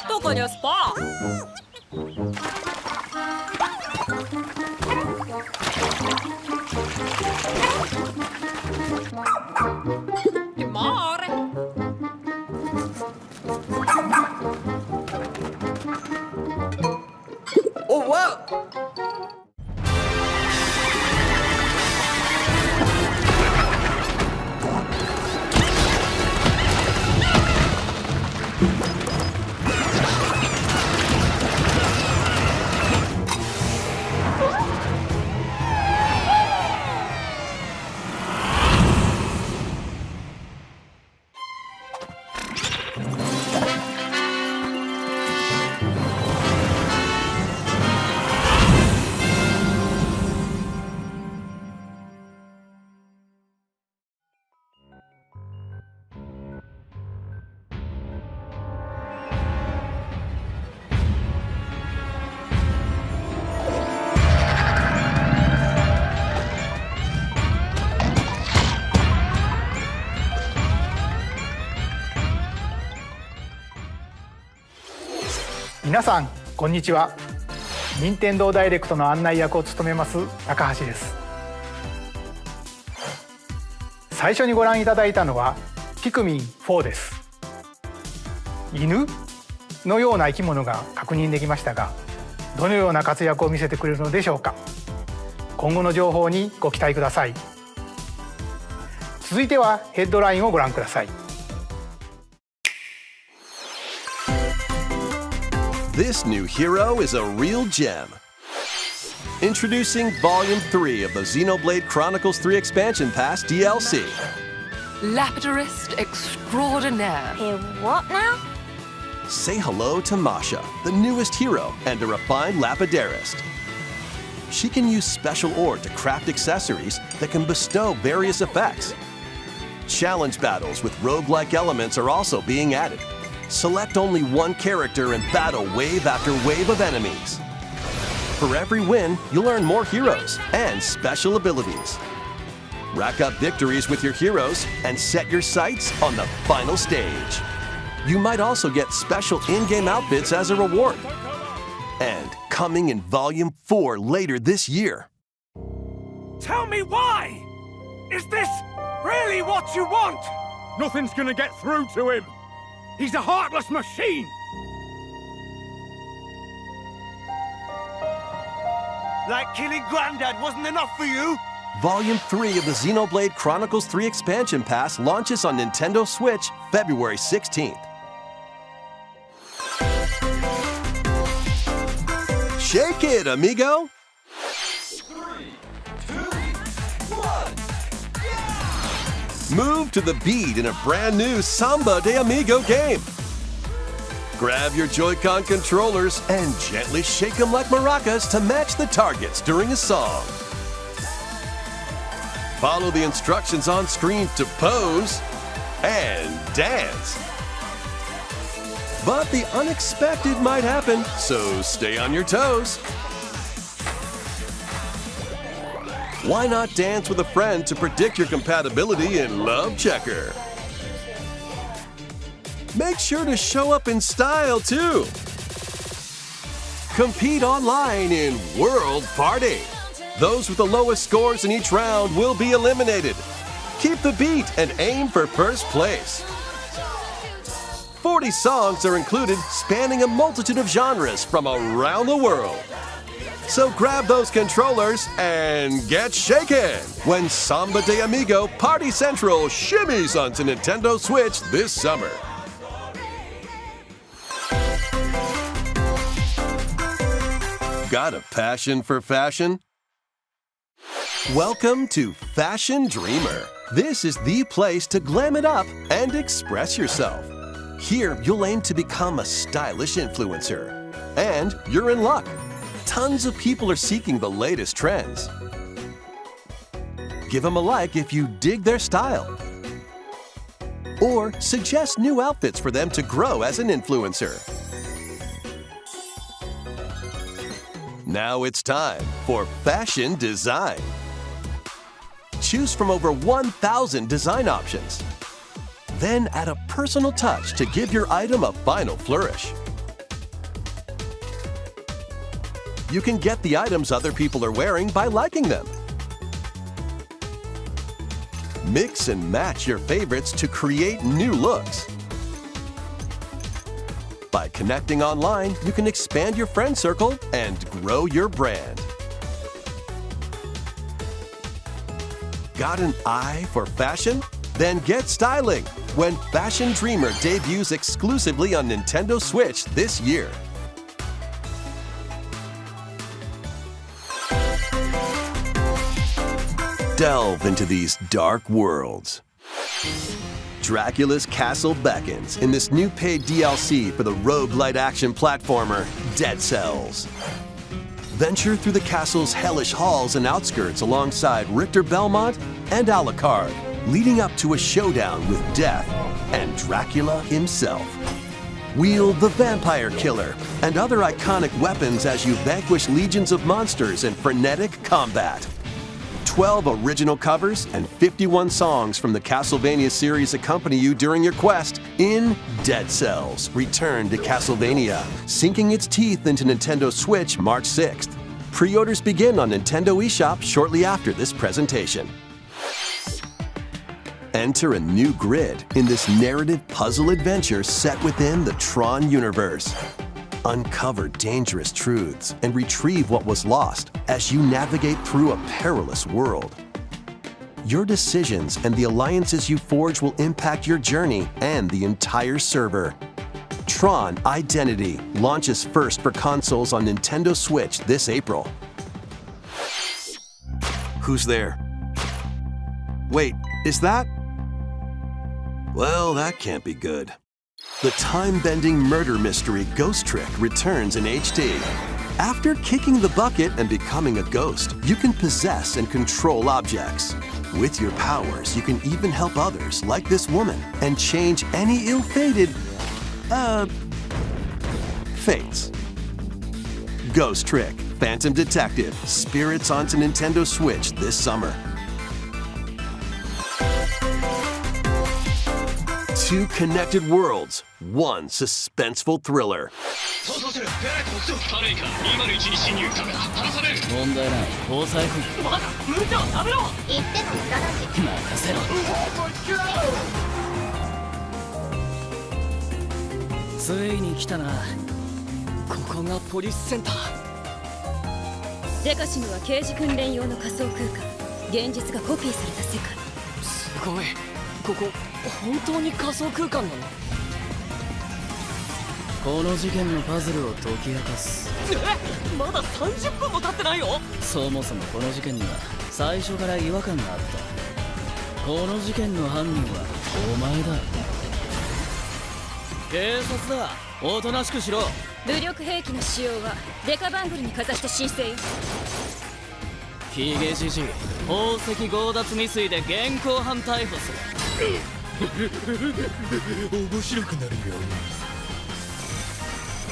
どこにスパMare. Oh, wow!皆さんこんにちは。任天堂ダイレクトの案内役を務めます高橋です。最初にご覧いただいたのはピクミン4です。犬のような生き物が確認できましたが、どのような活躍を見せてくれるのでしょうか。今後の情報にご期待ください。続いてはヘッドラインをご覧ください。This new hero is a real gem. Introducing Volume 3 of the Xenoblade Chronicles 3 Expansion Pass DLC. Lapidarist extraordinaire. What now? Say hello to Masha, the newest hero and a refined lapidarist. She can use special ore to craft accessories that can bestow various effects. Challenge battles with roguelike elements are also being added. Select only one character and battle wave after wave of enemies. For every win, you'll earn more heroes and special abilities. Rack up victories with your heroes and set your sights on the final stage. You might also get special in-game outfits as a reward. And coming in Volume 4 later this year. Tell me why! Is this really what you want? Nothing's gonna get through to him. He's a heartless machine! Like killing Granddad wasn't enough for you? Volume 3 of the Xenoblade Chronicles 3 Expansion Pass launches on Nintendo Switch February 16th. Shake it, amigo! 3, 2, 1, yeah! Move to the beat in a brand new Samba de Amigo game. Grab your Joy-Con controllers and gently shake them like maracas to match the targets during a song. Follow the instructions on screen to pose and dance. But the unexpected might happen, so stay on your toes. Why not dance with a friend to predict your compatibility in Love Checker? Make sure to show up in style, too. Compete online in World Party. Those with the lowest scores in each round will be eliminated. Keep the beat and aim for first place. 40 songs are included, spanning a multitude of genres from around the world. So grab those controllers and get shaken when Samba de Amigo Party Central shimmies onto Nintendo Switch this summer. Got a passion for fashion? Welcome to Fashion Dreamer. This is the place to glam it up and express yourself. Here, you'll aim to become a stylish influencer. And you're in luck. Tons of people are seeking the latest trends. Give them a like if you dig their style. Or suggest new outfits for them to grow as an influencer. Now it's time for fashion design. Choose from over 1,000 design options. Then add a personal touch to give your item a final flourish. You can get the items other people are wearing by liking them. Mix and match your favorites to create new looks. By connecting online, you can expand your friend circle and grow your brand. Got an eye for fashion? Then get styling when Fashion Dreamer debuts exclusively on Nintendo Switch this year. Delve into these dark worlds. Dracula's castle beckons in this new paid DLC for the roguelite action platformer Dead Cells. Venture through the castle's hellish halls and outskirts alongside Richter Belmont and Alucard, leading up to a showdown with Death and Dracula himself. Wield the Vampire Killer and other iconic weapons as you vanquish legions of monsters in frenetic combat. 12 original covers and 51 songs from the Castlevania series accompany you during your quest in Dead Cells: Return to Castlevania, sinking its teeth into Nintendo Switch March 6th. Pre-orders begin on Nintendo eShop shortly after this presentation. Enter a new grid in this narrative puzzle adventure set within the TRON universe. Uncover dangerous truths and retrieve what was lost as you navigate through a perilous world. Your decisions and the alliances you forge will impact your journey and the entire server. TRON Identity launches first for consoles on Nintendo Switch this April. Who's there? Wait, is that? Well, that can't be good. The time-bending murder mystery Ghost Trick returns in HD. After kicking the bucket and becoming a ghost, you can possess and control objects. With your powers, you can even help others, like this woman, and change any ill-fated, fates. Ghost Trick, Phantom Detective, Spirits onto Nintendo Switch this summer. Two connected worlds, one suspenseful thriller. DECAPOLICE は刑事訓練用の仮想空間。現実がコピーされた世界。すごい。ここ本当に仮想空間なの？この事件のパズルを解き明かす。まだ30分も経ってないよ。そもそもこの事件には最初から違和感があった。この事件の犯人はお前だ。警察だ。おとなしくしろ。武力兵器の使用はデカバングルにかざして申請よ。ヒゲじじい、宝石強奪未遂で現行犯逮捕する。面白くなるよ。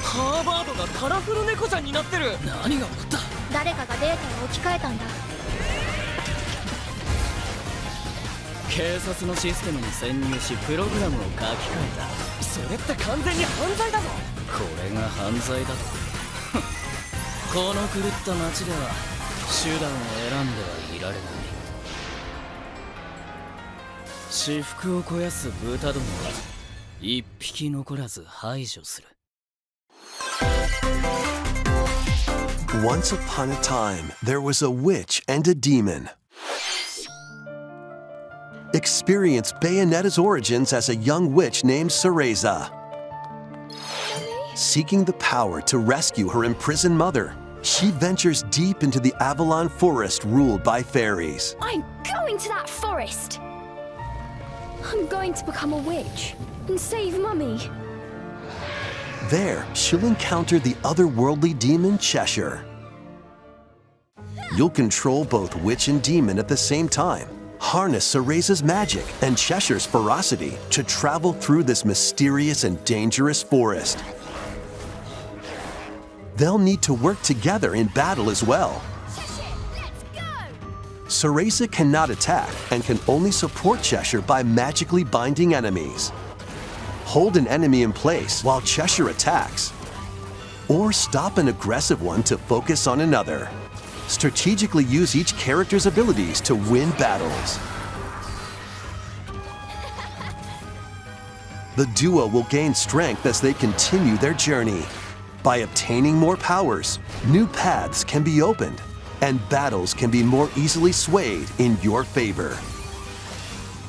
ハーバードがカラフル猫ちゃんになってる。何が起こった？誰かがデータを置き換えたんだ。警察のシステムに潜入しプログラムを書き換えた。それって完全に犯罪だぞ。これが犯罪だと。この狂った街では手段を選んではいられない。私腹を肥やす豚どもは一匹残らず排除する。Once upon a time, there was a witch and a demon. Experience Bayonetta's origins as a young witch named Cereza. Seeking the power to rescue her imprisoned mother, she ventures deep into the Avalon Forest ruled by fairies. I'm going to that forest! I'm going to become a witch and save Mummy. There, she'll encounter the otherworldly demon Cheshire. You'll control both witch and demon at the same time. Harness Cereza's magic and Cheshire's ferocity to travel through this mysterious and dangerous forest. They'll need to work together in battle as well. Cereza cannot attack and can only support Cheshire by magically binding enemies. Hold an enemy in place while Cheshire attacks, or stop an aggressive one to focus on another. Strategically use each character's abilities to win battles. The duo will gain strength as they continue their journey. By obtaining more powers, new paths can be opened, and battles can be more easily swayed in your favor.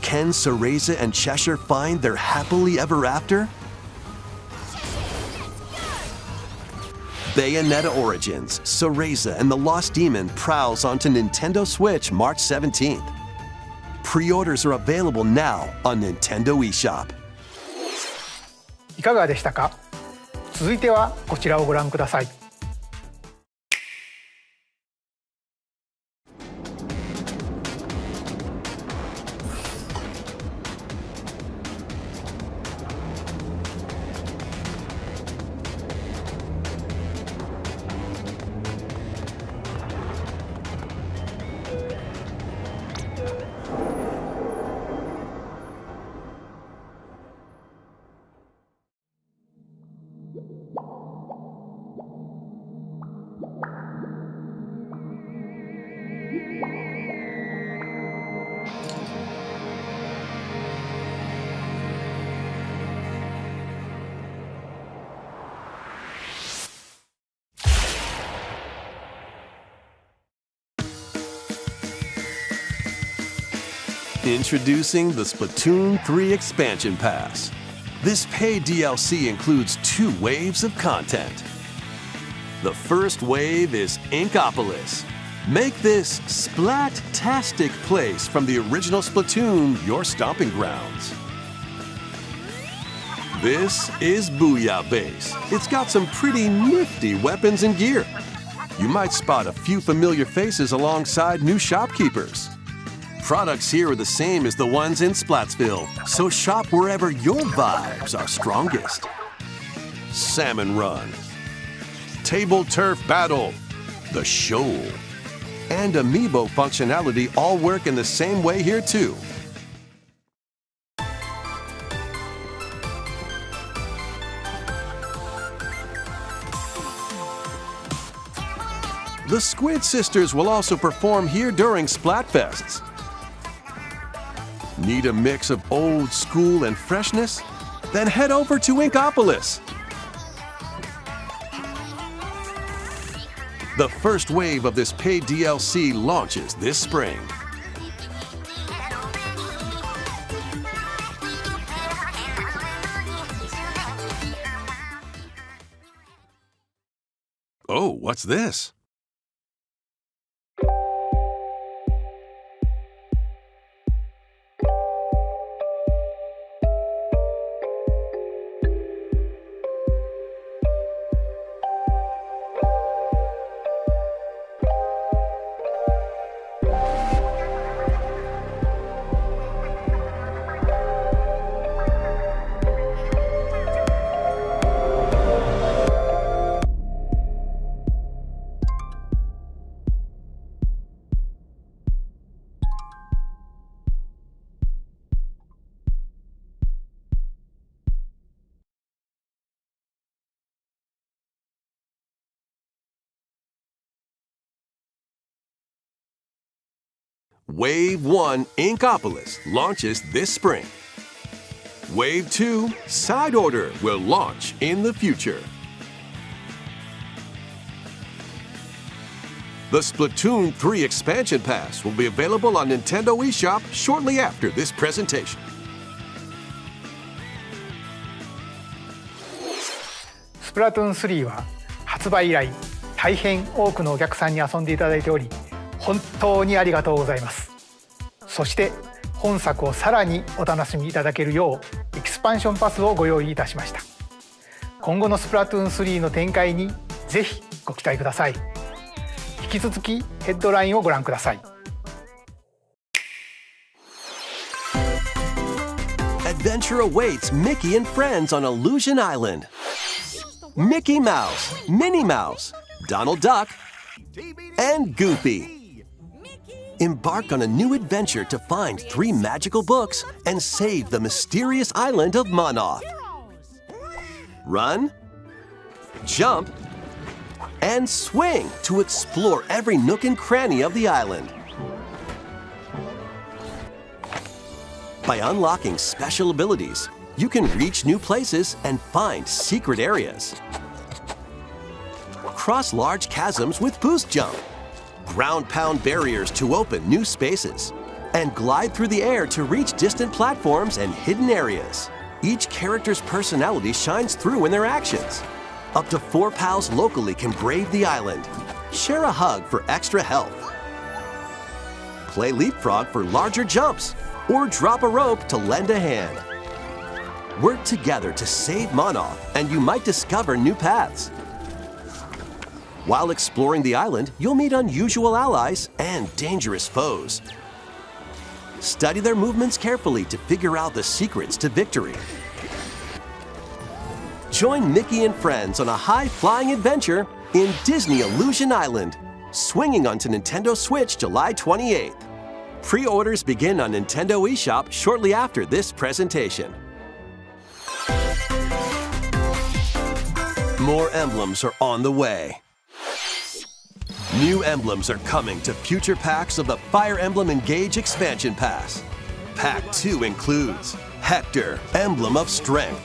Can Cereza and Cheshire find their happily ever after? Bayonetta Origins, Cereza and the Lost Demon prowls onto Nintendo Switch March 17th. Pre-orders are available now on Nintendo eShop. いかがでしたか？続いてはこちらをご覧ください。Introducing the Splatoon 3 Expansion Pass. This paid DLC includes 2 waves of content. The first wave is Inkopolis. Make this splat-tastic place from the original Splatoon your stomping grounds. This is Booyah Base. It's got some pretty nifty weapons and gear. You might spot a few familiar faces alongside new shopkeepers. Products here are the same as the ones in Splatsville, so shop wherever your vibes are strongest. Salmon Run, Table Turf Battle, The Shoal, and Amiibo functionality all work in the same way here too. The Squid Sisters will also perform here during Splatfests. Need a mix of old school and freshness? Then head over to Inkopolis. The first wave of this paid DLC launches this spring. Oh, what's this? Wave 1 Inkopolis launches this spring. Wave 2 Side Order will launch in the future. The Splatoon 3 expansion pass will be available on Nintendo eShop shortly after this presentation. スプラトゥーン3は発売以来大変多くのお客さんに遊んでいただいており本当にありがとうございます。そして本作をさらにお楽しみいただけるようエキスパンションパスをご用意いたしました。今後のスプラトゥーン3の展開にぜひご期待ください。引き続きヘッドラインをご覧ください。Adventure awaits Mickey and friends on Illusion Island. Mickey Mouse, Minnie Mouse, Donald Duck, and Goofy. Embark on a new adventure to find 3 magical books and save the mysterious island of Monoth. Run, jump, and swing to explore every nook and cranny of the island. By unlocking special abilities, you can reach new places and find secret areas. Cross large chasms with boost jump. Ground pound barriers to open new spaces. And glide through the air to reach distant platforms and hidden areas. Each character's personality shines through in their actions. Up to 4 pals locally can brave the island. Share a hug for extra health. Play leapfrog for larger jumps. Or drop a rope to lend a hand. Work together to save Monoth, and you might discover new paths. While exploring the island, you'll meet unusual allies and dangerous foes. Study their movements carefully to figure out the secrets to victory. Join Mickey and friends on a high-flying adventure in Disney Illusion Island, swinging onto Nintendo Switch July 28th. Pre-orders begin on Nintendo eShop shortly after this presentation. More emblems are on the way. New emblems are coming to future packs of the Fire Emblem Engage Expansion Pass. Pack 2 includes Hector, Emblem of Strength,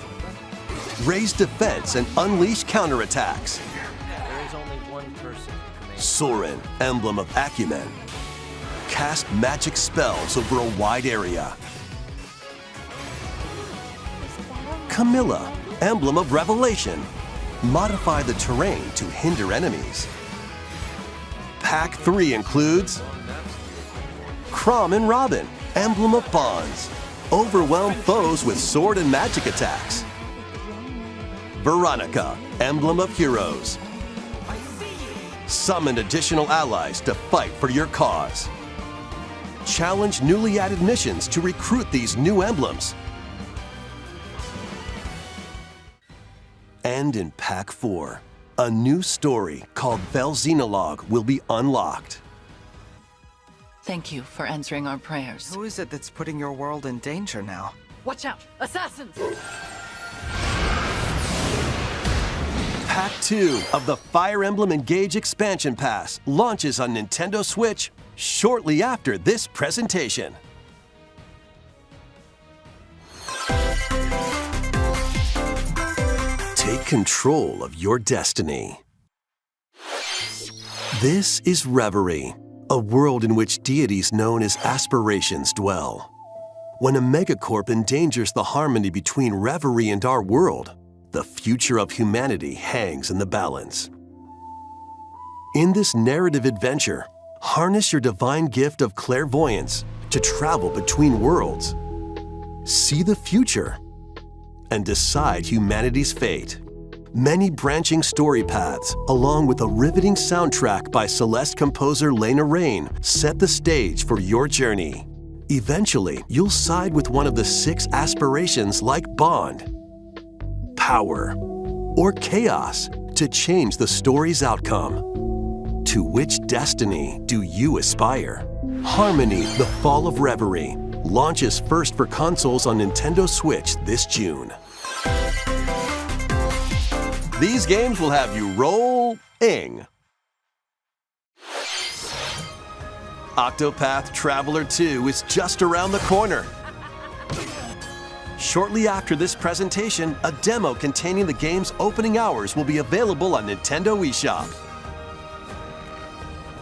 Raise Defense and Unleash Counterattacks, There is only one person. Soren, Emblem of Acumen, Cast magic spells over a wide area. Camilla, Emblem of Revelation. Modify the terrain to hinder enemies. Pack 3 includes Chrom and Robin, Emblem of Bonds. Overwhelm foes with sword and magic attacks. Veronica, Emblem of Heroes. Summon additional allies to fight for your cause. Challenge newly added missions to recruit these new emblems. And in Pack 4, a new story called Xenologue will be unlocked. Thank you for answering our prayers. Who is it that's putting your world in danger now? Watch out! Assassins! Pack 2 of the Fire Emblem Engage Expansion Pass launches on Nintendo Switch shortly after this presentation. Take control of your destiny. This is Reverie, a world in which deities known as aspirations dwell. When a megacorp endangers the harmony between Reverie and our world, the future of humanity hangs in the balance. In this narrative adventure, harness your divine gift of clairvoyance to travel between worlds. See the future and decide humanity's fate. Many branching story paths, along with a riveting soundtrack by Celeste composer Lena Raine, set the stage for your journey. Eventually, you'll side with one of the 6 aspirations like Bond, Power, or Chaos to change the story's outcome. To which destiny do you aspire? Harmony: The Fall of Reverie launches first for consoles on Nintendo Switch this June. These games will have you roll-ing. Octopath Traveler 2 is just around the corner. Shortly after this presentation, a demo containing the game's opening hours will be available on Nintendo eShop.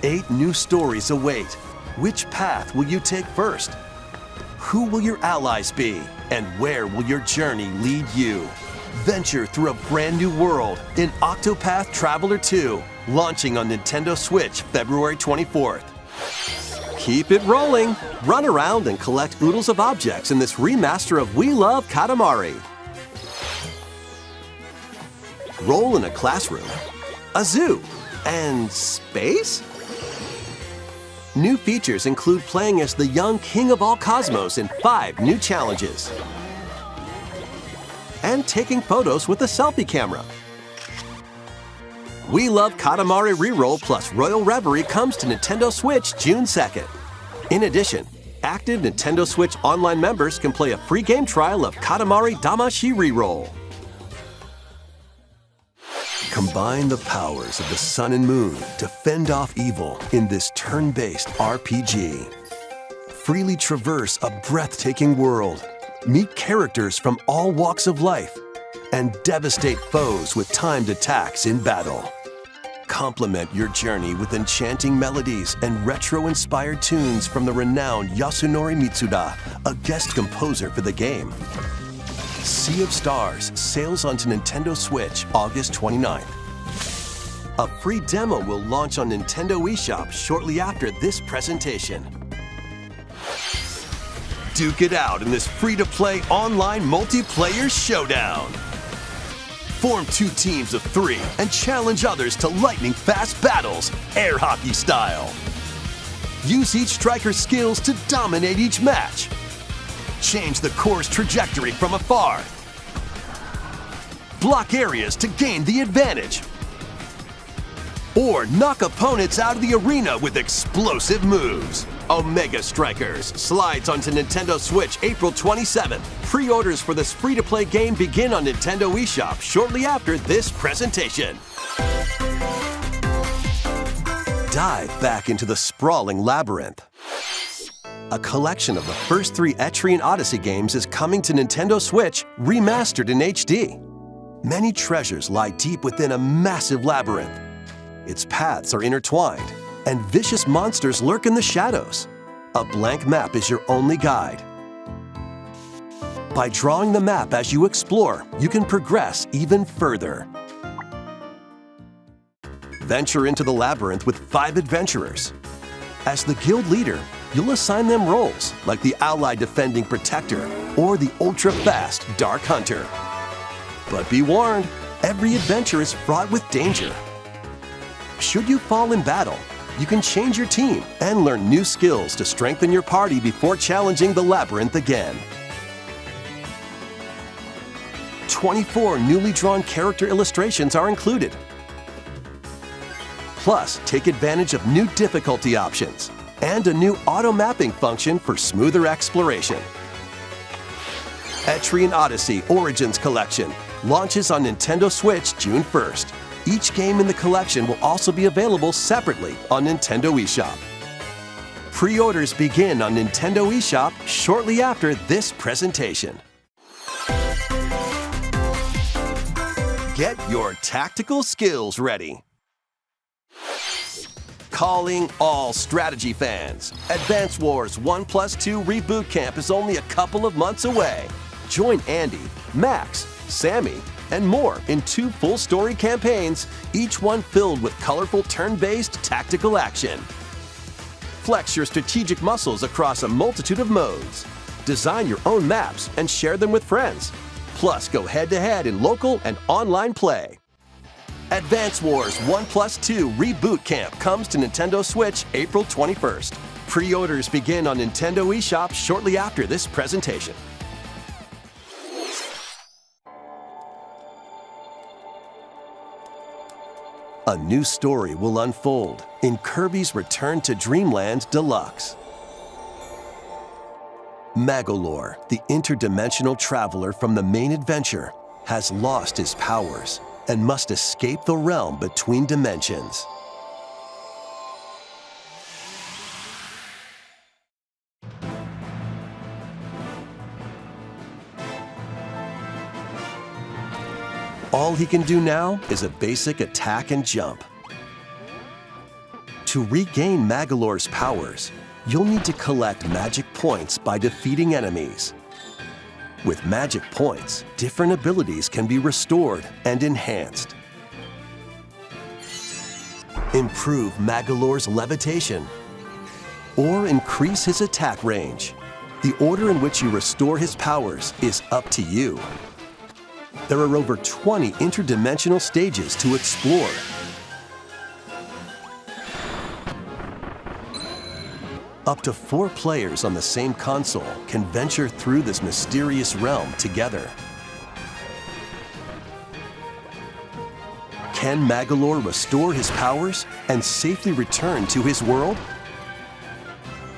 8 new stories await. Which path will you take first? Who will your allies be? And where will your journey lead you? Venture through a brand new world in OCTOPATH Traveler 2, launching on Nintendo Switch February 24th. Keep it rolling! Run around and collect oodles of objects in this remaster of We Love Katamari. Roll in a classroom, a zoo, and space? New features include playing as the young king of all cosmos in 5 new challenges. And taking photos with a selfie camera. We Love Katamari REROLL plus Royal Reverie comes to Nintendo Switch June 2nd. In addition, active Nintendo Switch Online members can play a free game trial of Katamari Damacy REROLL. Combine the powers of the sun and moon to fend off evil in this turn-based RPG. Freely traverse a breathtaking world, meet characters from all walks of life, and devastate foes with timed attacks in battle. Complement your journey with enchanting melodies and retro-inspired tunes from the renowned Yasunori Mitsuda, a guest composer for the game. Sea of Stars sails onto Nintendo Switch August 29th. A free demo will launch on Nintendo eShop shortly after this presentation. Duke it out in this free-to-play online multiplayer showdown. Form 2 teams of 3 and challenge others to lightning-fast battles, air hockey style. Use each striker's skills to dominate each match. Change the course trajectory from afar. Block areas to gain the advantage. Or knock opponents out of the arena with explosive moves. Omega Strikers slides onto Nintendo Switch April 27th. Pre-orders for this free-to-play game begin on Nintendo eShop shortly after this presentation. Dive back into the sprawling labyrinth. A collection of the first 3 Etrian Odyssey games is coming to Nintendo Switch, remastered in HD. Many treasures lie deep within a massive labyrinth. Its paths are intertwined, and vicious monsters lurk in the shadows. A blank map is your only guide. By drawing the map as you explore, you can progress even further. Venture into the labyrinth with 5 adventurers. As the guild leader, you'll assign them roles like the ally defending protector or the ultra-fast dark hunter. But be warned, every adventure is fraught with danger. Should you fall in battle, you can change your team and learn new skills to strengthen your party before challenging the labyrinth again. 24 newly drawn character illustrations are included. Plus, take advantage of new difficulty options and a new auto-mapping function for smoother exploration. Etrian Odyssey Origins Collection launches on Nintendo Switch June 1st. Each game in the collection will also be available separately on Nintendo eShop. Pre-orders begin on Nintendo eShop shortly after this presentation. Get your tactical skills ready. Calling all strategy fans. Advance Wars 1+2 Reboot Camp is only a couple of months away. Join Andy, Max, Sammy, and more in 2 full-story campaigns, each one filled with colorful turn-based tactical action. Flex your strategic muscles across a multitude of modes. Design your own maps and share them with friends. Plus, go head-to-head in local and online play. Advance Wars 1+2 Reboot Camp comes to Nintendo Switch April 21st. Pre-orders begin on Nintendo eShop shortly after this presentation. A new story will unfold in Kirby's Return to Dreamland Deluxe. Magolor, the interdimensional traveler from the main adventure, has lost his powers and must escape the realm between dimensions. All he can do now is a basic attack and jump. To regain Magolor's powers, you'll need to collect magic points by defeating enemies. With magic points, different abilities can be restored and enhanced. Improve Magolor's levitation, or increase his attack range. The order in which you restore his powers is up to you. There are over 20 interdimensional stages to explore. Up to 4 players on the same console can venture through this mysterious realm together. Can Magolor restore his powers and safely return to his world?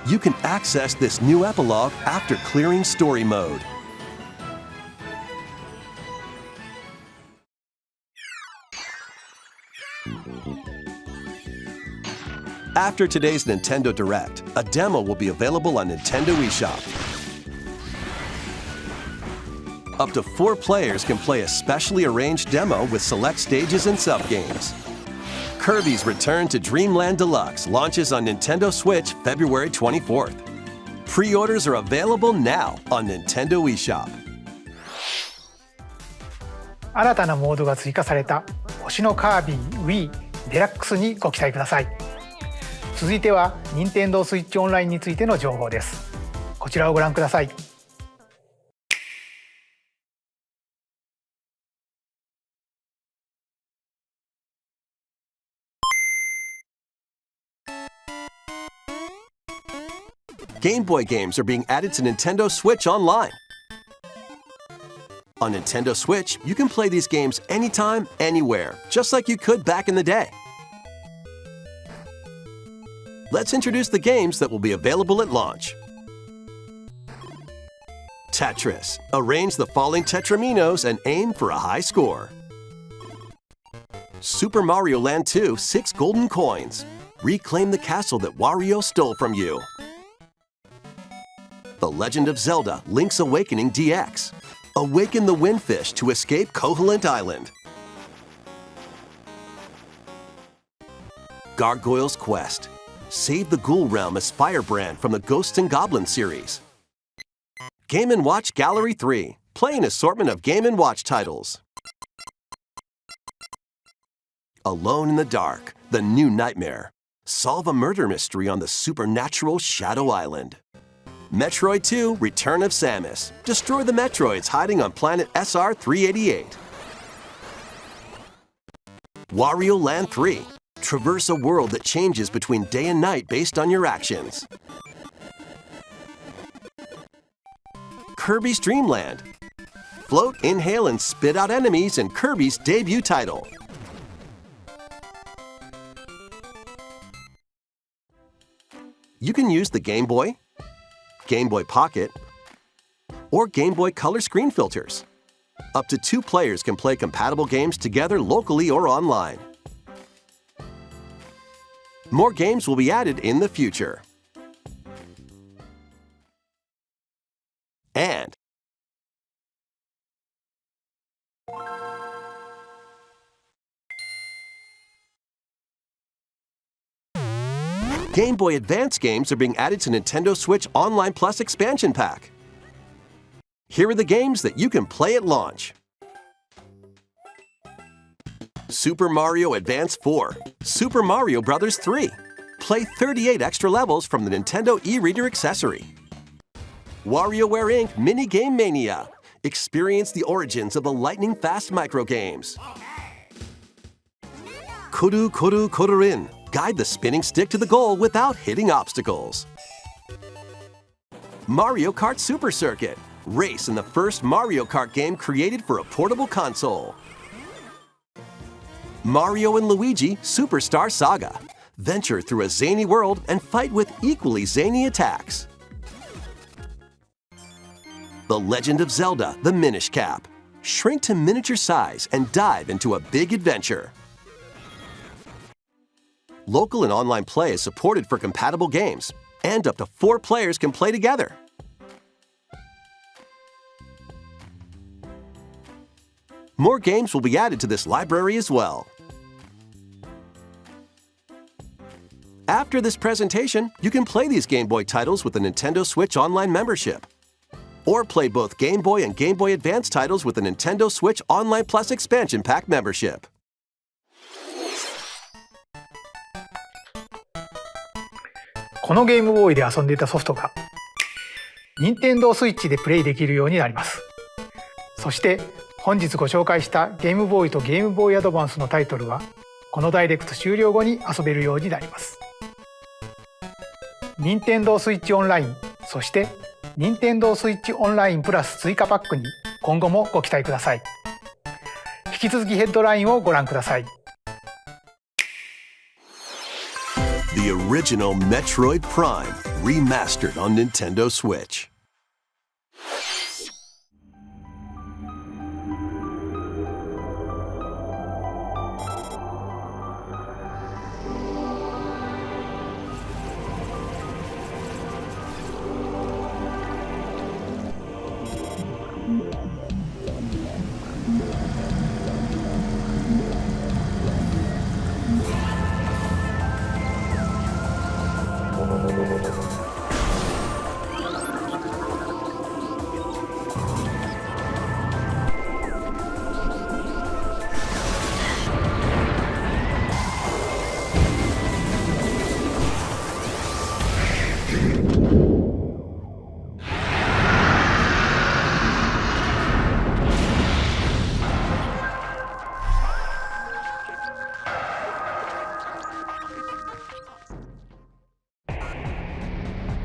You can access this new epilogue after clearing story mode. After today's Nintendo Direct, a demo will be available on Nintendo eShop. Up to 4 players can play a specially arranged demo with select stages and sub-games. Kirby's Return to Dreamland Deluxe launches on Nintendo Switch February 24th. Pre-orders are available now on Nintendo eShop. 新たなモードが追加された星のカービィ Wii デラックスにご期待ください。続いては任天堂スイッチオンラインについての情報です。こちらをご覧ください。Game Boy games are being added to Nintendo Switch Online. On Nintendo Switch, you can play these games anytime, anywhere, just like you could back in the day. Let's introduce the games that will be available at launch. Tetris. Arrange the falling tetraminos and aim for a high score. Super Mario Land 2 6 golden coins. Reclaim the castle that Wario stole from you. The Legend of Zelda Link's Awakening DX. Awaken the Windfish to escape Koholint Island. Gargoyle's Quest. Save the Ghoul Realm as Firebrand from the Ghosts and Goblins series. Game & Watch Gallery 3. Play an assortment of Game & Watch titles. Alone in the Dark. The New Nightmare. Solve a murder mystery on the supernatural Shadow Island. Metroid 2 Return of Samus. Destroy the Metroids hiding on planet SR-388. Wario Land 3. Traverse a world that changes between day and night based on your actions. Kirby's Dream Land. Float, inhale, and spit out enemies in Kirby's debut title. You can use the Game Boy, Game Boy Pocket, or Game Boy Color screen filters. Up to 2 players can play compatible games together locally or online. More games will be added in the future. And Game Boy Advance games are being added to Nintendo Switch Online Plus expansion pack. Here are the games that you can play at launch. Super Mario Advance 4, Super Mario Bros. 3. Play 38 extra levels from the Nintendo e-reader accessory. WarioWare Inc. Mini Game Mania. Experience the origins of the lightning-fast microgames. Koru Koru Korurin. Guide the spinning stick to the goal without hitting obstacles. Mario Kart Super Circuit. Race in the first Mario Kart game created for a portable console. Mario and Luigi Superstar Saga. Venture through a zany world and fight with equally zany attacks. The Legend of Zelda The Minish Cap. Shrink to miniature size and dive into a big adventure. Local and online play is supported for compatible games, and up to 4 players can play together. More games will be added to this library as well. After this presentation, you can play these Game Boy titles with a Nintendo Switch Online membership. Or play both Game Boy and Game Boy Advance titles with a Nintendo Switch Online Plus Expansion Pack membership. このゲームボーイで遊んでいたソフトが任天堂スイッチでプレイできるようになります。そして本日ご紹介したゲームボーイとゲームボーイアドバンスのタイトルはこのダイレクト終了後に遊べるようになります。任天堂スイッチオンライン、そして任天堂スイッチオンラインプラス追加パックに今後もご期待ください。引き続きヘッドラインをご覧ください。The original Metroid Prime remastered on Nintendo Switch.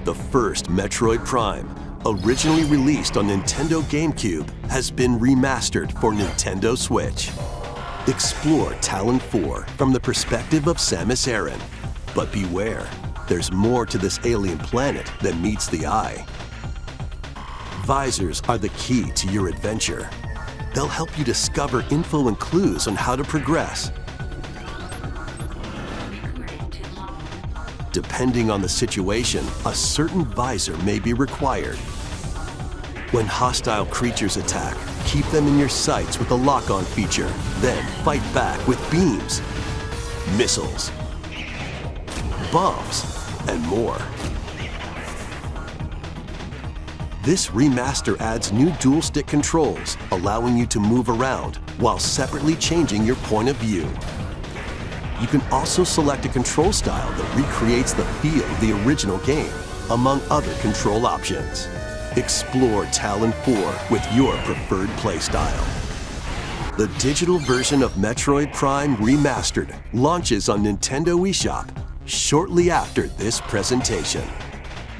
The first Metroid Prime, originally released on Nintendo GameCube, has been remastered for Nintendo Switch. Explore Talon 4 from the perspective of Samus Aran. But beware, there's more to this alien planet than meets the eye. Visors are the key to your adventure. They'll help you discover info and clues on how to progress. Depending on the situation, a certain visor may be required. When hostile creatures attack, keep them in your sights with the lock-on feature, then fight back with beams, missiles, bombs, and more. This remaster adds new dual-stick controls, allowing you to move around while separately changing your point of view. You can also select a control style that recreates the feel of the original game, among other control options. Explore Talon 4 with your preferred playstyle. The digital version of Metroid Prime Remastered launches on Nintendo eShop shortly after this presentation.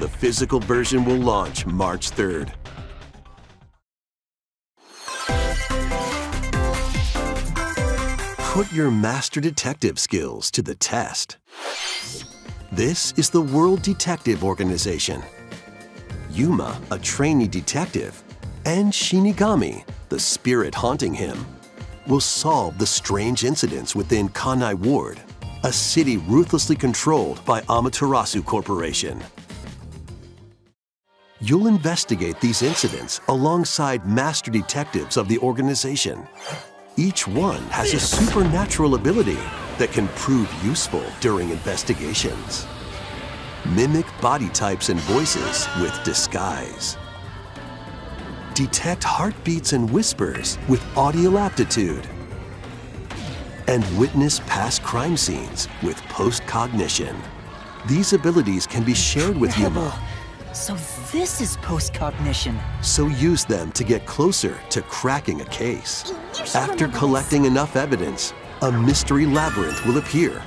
The physical version will launch March 3rd. Put your master detective skills to the test. This is the World Detective Organization. Yuma, a trainee detective, and Shinigami, the spirit haunting him, will solve the strange incidents within Kanai Ward, a city ruthlessly controlled by Amaterasu Corporation. You'll investigate these incidents alongside master detectives of the organization. Each one has a supernatural ability that can prove useful during investigations. Mimic body types and voices with disguise. Detect heartbeats and whispers with audio aptitude. And witness past crime scenes with post-cognition. These abilities can be shared with Yuma. So this is post-cognition. So use them to get closer to cracking a case. After collecting enough evidence, a mystery labyrinth will appear.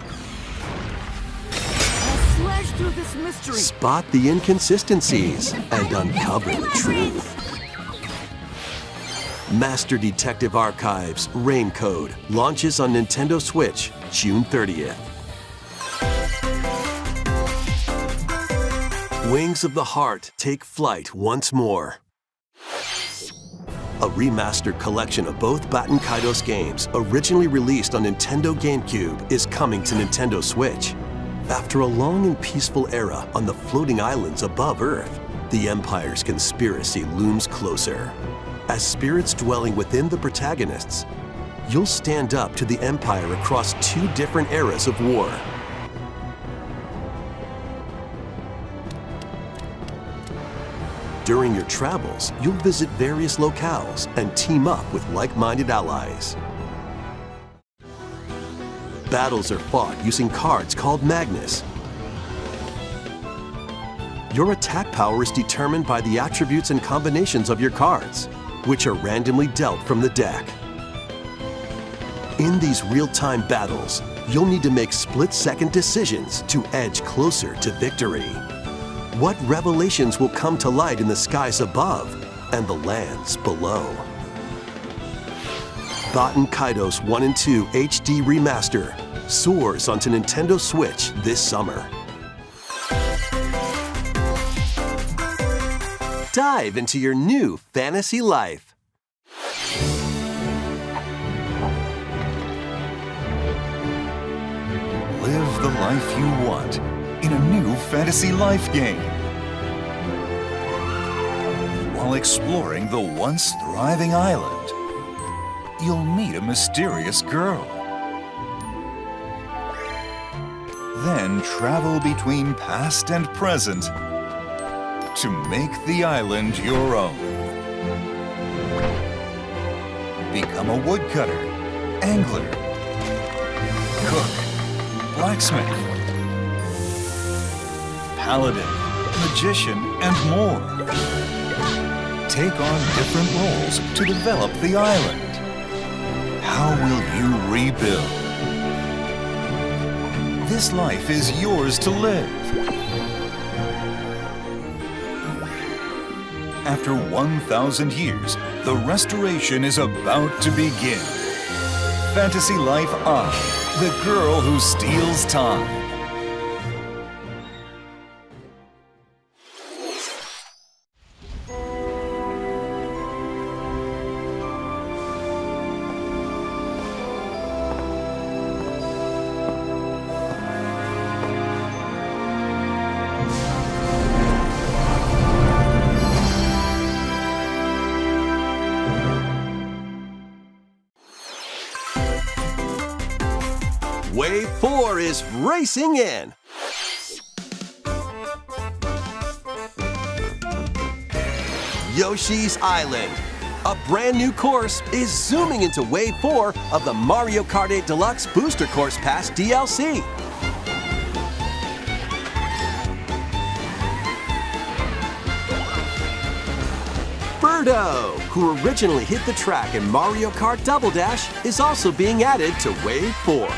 Slash through this mystery. Spot the inconsistencies and uncover the truth. Master Detective Archives Rain Code launches on Nintendo Switch June 30th. Wings of the Heart take flight once more. A remastered collection of both Baten Kaitos games, originally released on Nintendo GameCube, is coming to Nintendo Switch. After a long and peaceful era on the floating islands above Earth, the Empire's conspiracy looms closer. As spirits dwelling within the protagonists, you'll stand up to the Empire across two different eras of war. During your travels, you'll visit various locales and team up with like-minded allies. Battles are fought using cards called Magnus. Your attack power is determined by the attributes and combinations of your cards, which are randomly dealt from the deck. In these real-time battles, you'll need to make split-second decisions to edge closer to victory. What revelations will come to light in the skies above and the lands below? Baten Kaitos 1 and 2 HD Remaster soars onto Nintendo Switch this summer. Dive into your new fantasy life. Live the life you want in a new fantasy life game. While exploring the once thriving island, you'll meet a mysterious girl. Then travel between past and present to make the island your own. Become a woodcutter, angler, cook, blacksmith, paladin, magician, and more. Take on different roles to develop the island. How will you rebuild? This life is yours to live. After 1,000 years, the restoration is about to begin. Fantasy Life I, the girl who steals time. Wave 4 is racing in. Yoshi's Island. A brand new course is zooming into Wave 4 of the Mario Kart 8 Deluxe Booster Course Pass DLC. Birdo, who originally hit the track in Mario Kart Double Dash, is also being added to Wave 4.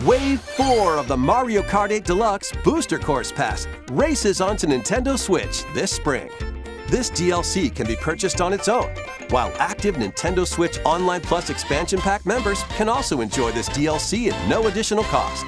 Wave 4 of the Mario Kart 8 Deluxe Booster Course Pass races onto Nintendo Switch this spring. This DLC can be purchased on its own, while active Nintendo Switch Online Plus Expansion Pack members can also enjoy this DLC at no additional cost.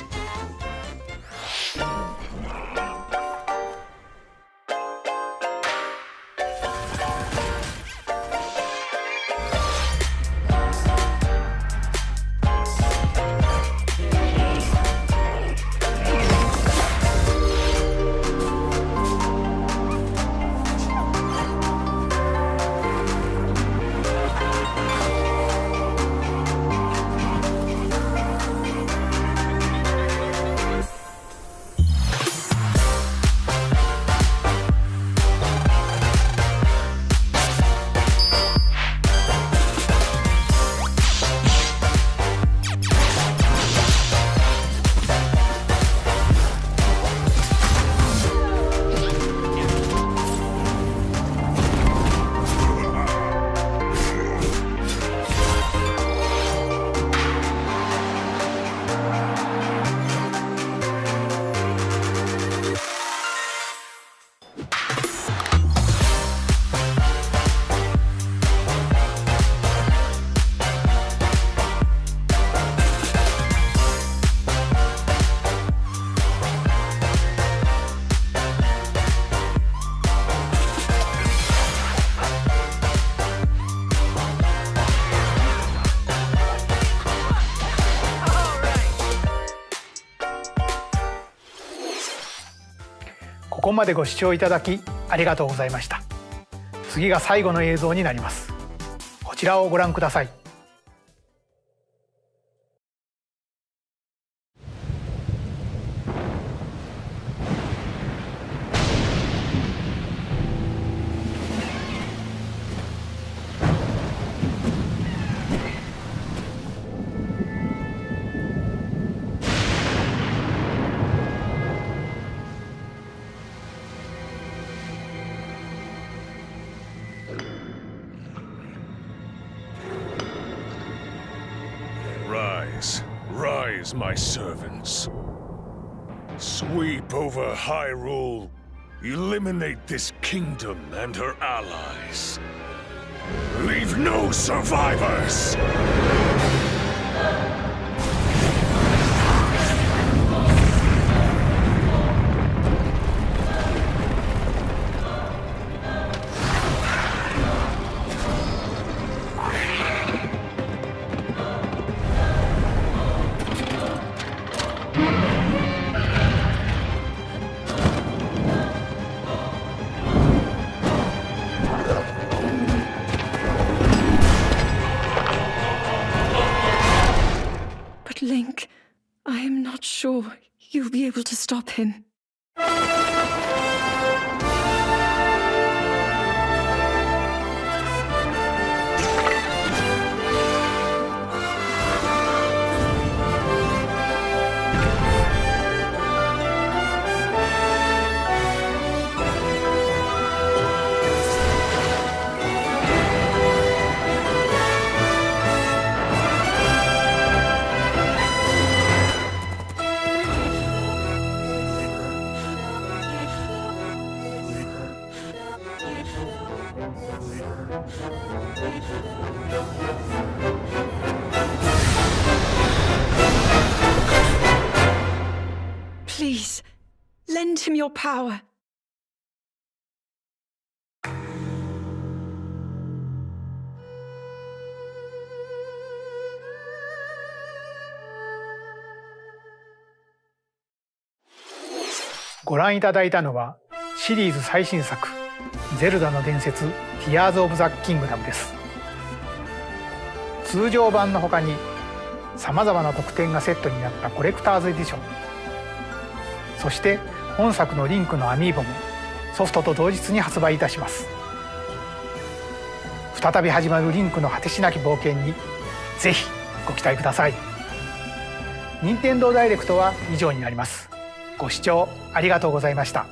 ここまでご視聴いただきありがとうございました。次が最後の映像になります。こちらをご覧ください。despise my servants. Sweep over Hyrule. Eliminate this kingdom and her allies. Leave no survivors! Link, I am not sure you'll be able to stop him. 'Please, lend him your power.'ご覧いただいたのはシリーズ最新作「ゼルダの伝説ティアーズ・オブ・ザ・キングダム」です。通常版の他にさまざまな特典がセットになったコレクターズエディション、そして本作のリンクのアミーボもソフトと同日に発売いたします。再び始まるリンクの果てしなき冒険にぜひご期待ください。任天堂ダイレクトは以上になります。ご視聴ありがとうございました。